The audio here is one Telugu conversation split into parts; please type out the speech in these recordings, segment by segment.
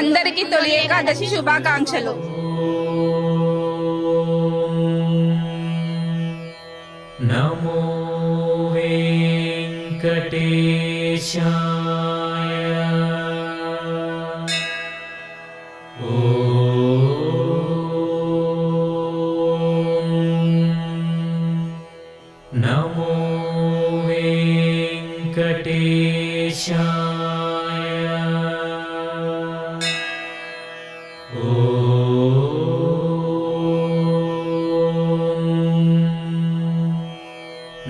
అందరికీ తొలి ఏకాదశి శుభాకాంక్షలు. నమో వెంకటేశాయ. నమో వెంకటేశాయ.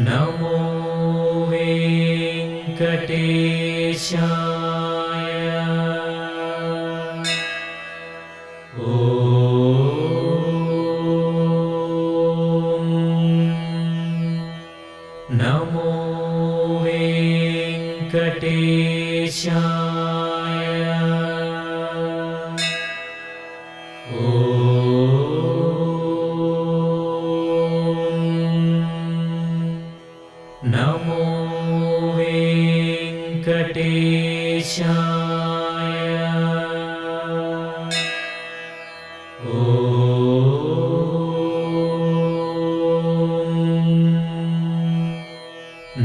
నమో వెంకటేశాయ. నమో వెంకటేశాయ. నమో వెంకటేశాయ.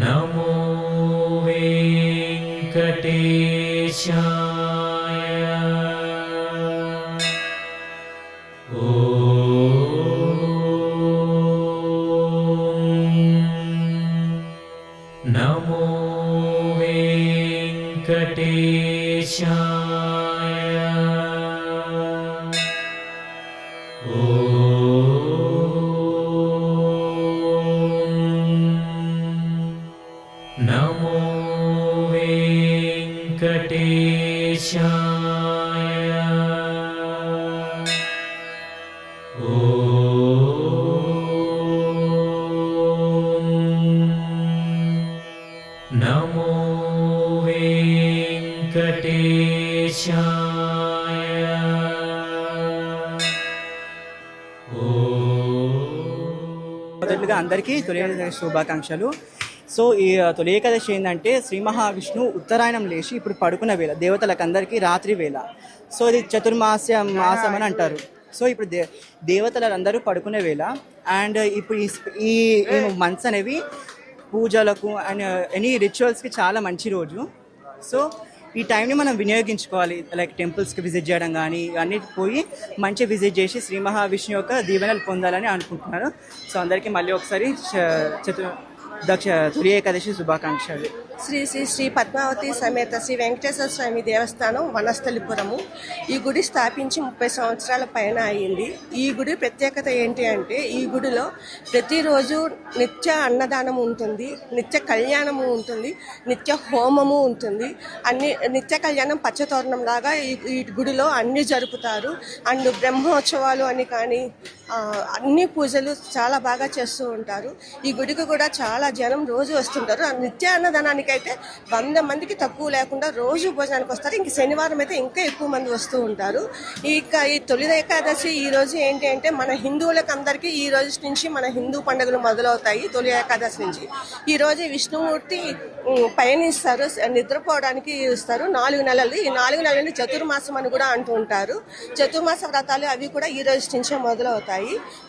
నమో వెంకటేశాయ. నమో వెంకటేశాయ. నమో వెంకటేశాయ. నమో వెంకటేశాయ. మొదటిగా అందరికీ తొలి ఏకాదశి శుభాకాంక్షలు. సో ఈ తొలి ఏకాదశి ఏంటంటే శ్రీ మహావిష్ణువు ఉత్తరాయణం లేచి ఇప్పుడు పడుకున్న వేళ, దేవతలకు అందరికీ రాత్రి వేళ. సో ఇది మాసం అని అంటారు. సో ఇప్పుడు దేవతలందరూ పడుకునే వేళ. అండ్ ఇప్పుడు ఈ మంత్స్ అనేవి పూజలకు అండ్ ఎనీ రిచువల్స్కి చాలా మంచి రోజు. సో ఈ టైంని మనం వినియోగించుకోవాలి. లైక్ టెంపుల్స్కి విజిట్ చేయడం కానీ ఇవన్నీ పోయి మంచిగా విజిట్ చేసి శ్రీ మహావిష్ణు యొక్క దీవెనలు పొందాలని అనుకుంటున్నాను. సో అందరికీ మళ్ళీ ఒకసారి తొలి ఏకాదశి శుభాకాంక్షలు. శ్రీ శ్రీ శ్రీ పద్మావతి సమేత శ్రీ వెంకటేశ్వర స్వామి దేవస్థానం వనస్థలిపురము. ఈ గుడి స్థాపించి 30 సంవత్సరాల పైన అయ్యింది. ఈ గుడి ప్రత్యేకత ఏంటి అంటే ఈ గుడిలో ప్రతిరోజు నిత్య అన్నదానము ఉంటుంది, నిత్య కళ్యాణము ఉంటుంది, నిత్య హోమము ఉంటుంది. అన్ని నిత్య కళ్యాణం పచ్చతోరణం లాగా ఈ గుడిలో అన్ని జరుపుతారు. అండ్ బ్రహ్మోత్సవాలు అని కానీ అన్ని పూజలు చాలా బాగా చేస్తూ ఉంటారు. ఈ గుడికి కూడా చాలా జనం రోజు వస్తుంటారు. నిత్య అన్నదానానికి అయితే 100 మందికి తక్కువ లేకుండా రోజు భోజనానికి వస్తారు. ఇంక శనివారం అయితే ఇంకా ఎక్కువ మంది వస్తూ ఉంటారు. ఇక ఈ తొలి ఏకాదశి ఈ రోజు ఏంటి అంటే మన హిందువులకు అందరికీ ఈ రోజు నుంచి మన హిందూ పండుగలు మొదలవుతాయి. తొలి ఏకాదశి నుంచి ఈ రోజు విష్ణుమూర్తి పయనిస్తారు, నిద్రపోవడానికి ఇస్తారు 4 నెలలు. ఈ 4 నెలలు చతుర్మాసం అని కూడా అంటూ ఉంటారు. చతుర్మాస వ్రతాలు అవి కూడా ఈ రోజు నుంచే మొదలవుతాయి.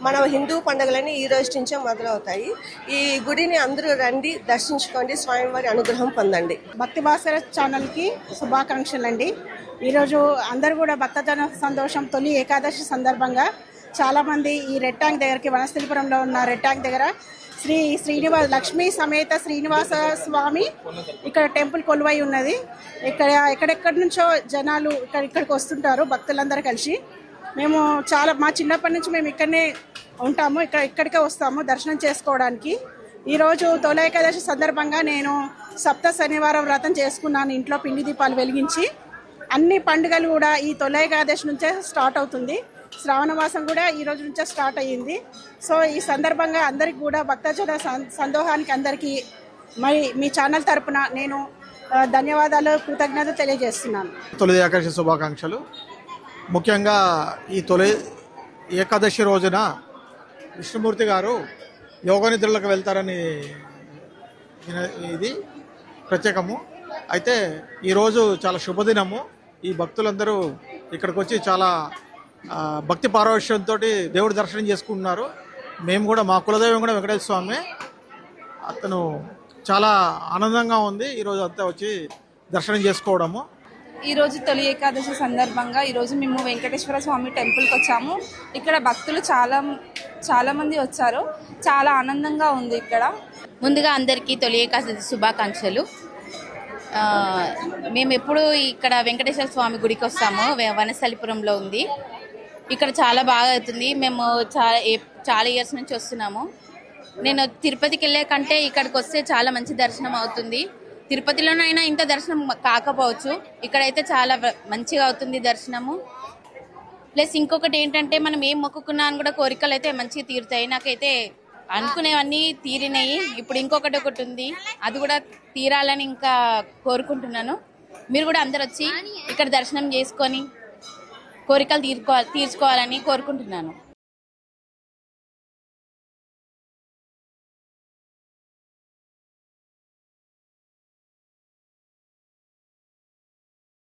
మన హిందూ పండుగలని ఈ రోజు నుంచే మొదలవుతాయి. ఈ గుడిని అందరూ రండి, దర్శించుకోండి, స్వామివారి అనుగ్రహం పొందండి. భక్తి భాస్కర్ ఛానల్కి శుభాకాంక్షలు అండి. ఈరోజు అందరూ కూడా భక్తజన సంతోషం తొలి ఏకాదశి సందర్భంగా చాలామంది ఈ రెడ్ ట్యాంక్ దగ్గరికి, వనస్థలిపురంలో ఉన్న రెడ్ ట్యాంక్ దగ్గర శ్రీనివాస లక్ష్మీ సమేత శ్రీనివాస స్వామి ఇక్కడ టెంపుల్ కొలువై ఉన్నది. ఇక్కడ ఎక్కడెక్కడి నుంచో జనాలు ఇక్కడికి వస్తుంటారు, భక్తులందరూ కలిసి. మేము మా చిన్నప్పటి నుంచి మేము ఇక్కడనే ఉంటాము, ఇక్కడికే వస్తాము దర్శనం చేసుకోవడానికి. ఈరోజు తొలి ఏకాదశి సందర్భంగా నేను సప్త శనివారం వ్రతం చేసుకున్నాను ఇంట్లో పిండి దీపాలు వెలిగించి. అన్ని పండుగలు కూడా ఈ తొలి ఏకాదశి నుంచే స్టార్ట్ అవుతుంది. శ్రావణ మాసం కూడా ఈ రోజు నుంచే స్టార్ట్ అయ్యింది. సో ఈ సందర్భంగా అందరికి కూడా భక్తజన సందోహానికి అందరికీ మరి మీ ఛానల్ తరపున నేను ధన్యవాదాలు, కృతజ్ఞత తెలియజేస్తున్నాను. తొలి ఏకాదశి శుభాకాంక్షలు. ముఖ్యంగా ఈ తొలి ఏకాదశి రోజున విష్ణుమూర్తి గారు యోగ నిద్రలకు వెళ్తారని ఇది ప్రత్యేకము. అయితే ఈరోజు చాలా శుభదినము. ఈ భక్తులందరూ ఇక్కడికి వచ్చి చాలా భక్తి పారవశ్యంతో దేవుడి దర్శనం చేసుకుంటున్నారు. మేము కూడా మా కులదైవం కూడా వెంకటేశ్వర స్వామి. అతను చాలా ఆనందంగా ఉంది ఈరోజు అంతా వచ్చి దర్శనం చేసుకోవడము. ఈరోజు తొలి ఏకాదశి సందర్భంగా ఈరోజు మేము వెంకటేశ్వర స్వామి టెంపుల్కి వచ్చాము. ఇక్కడ భక్తులు చాలా మంది వచ్చారు. చాలా ఆనందంగా ఉంది ఇక్కడ. ముందుగా అందరికీ తొలి ఏకాదశి శుభాకాంక్షలు. మేము ఎప్పుడు ఇక్కడ వెంకటేశ్వర స్వామి గుడికి వస్తాము. వనస్థలిపురంలో ఉంది. ఇక్కడ చాలా బాగా అవుతుంది. మేము చాలా ఇయర్స్ నుంచి వస్తున్నాము. నేను తిరుపతికి వెళ్ళే కంటే ఇక్కడికి వస్తే చాలా మంచి దర్శనం అవుతుంది. తిరుపతిలోనైనా ఇంత దర్శనం కాకపోవచ్చు, ఇక్కడైతే చాలా మంచిగా అవుతుంది దర్శనము. ప్లస్ ఇంకొకటి ఏంటంటే మనం ఏం మొక్కుకున్నా అని కూడా కోరికలు అయితే మంచిగా తీరుతాయి. నాకైతే అనుకునేవన్నీ తీరినాయి. ఇప్పుడు ఒకటి ఉంది, అది కూడా తీరాలని ఇంకా కోరుకుంటున్నాను. మీరు కూడా అందరు వచ్చి ఇక్కడ దర్శనం చేసుకొని కోరికలు తీర్చుకోవాలని కోరుకుంటున్నాను.